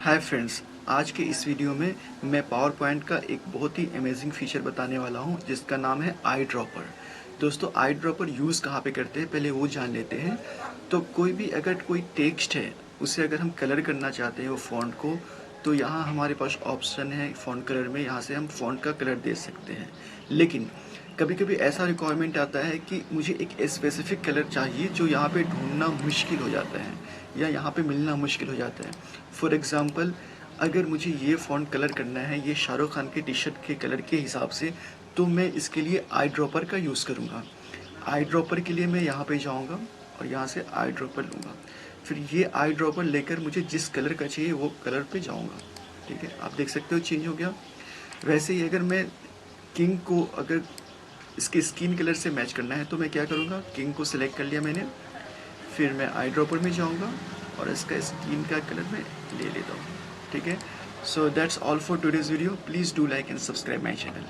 Hi friends, आज के इस वीडियो में मैं पावर पॉइंट का एक बहुत ही अमेजिंग फीचर बताने वाला हूं जिसका नाम है आई ड्रॉपर। दोस्तों, आई ड्रॉपर यूज़ कहाँ पे करते हैं पहले वो जान लेते हैं। तो कोई भी अगर कोई टेक्स्ट है उसे अगर हम कलर करना चाहते हैं वो फ़ॉन्ट को, तो यहाँ हमारे पास ऑप्शन है फ़ॉन्ट कलर में, यहाँ से हम फ़ॉन्ट का कलर दे सकते हैं। लेकिन कभी कभी ऐसा रिक्वायरमेंट आता है कि मुझे एक स्पेसिफिक कलर चाहिए जो यहाँ पे ढूंढना मुश्किल हो जाता है या यहाँ पे मिलना मुश्किल हो जाता है। फॉर एग्ज़ाम्पल, अगर मुझे ये फ़ॉन्ट कलर करना है ये शाहरुख खान के टी शर्ट के कलर के हिसाब से, तो मैं इसके लिए आई ड्रॉपर का यूज़ करूँगा। आई ड्रॉपर के लिए मैं यहाँ पे जाऊँगा और यहाँ से आई ड्रॉपर लूँगा। फिर ये आई ड्रॉपर लेकर मुझे जिस कलर का चाहिए वो कलर पे जाऊँगा। ठीक है, आप देख सकते हो चेंज हो गया। वैसे ही अगर मैं किंग को अगर इसके स्किन कलर से मैच करना है तो मैं क्या करूँगा, किंग को सिलेक्ट कर लिया मैंने, फिर मैं आई ड्रॉपर में जाऊँगा और इसका स्किन का कलर मैं ले लेता हूँ। ठीक है, so that's all for today's video. Please do like and subscribe my channel.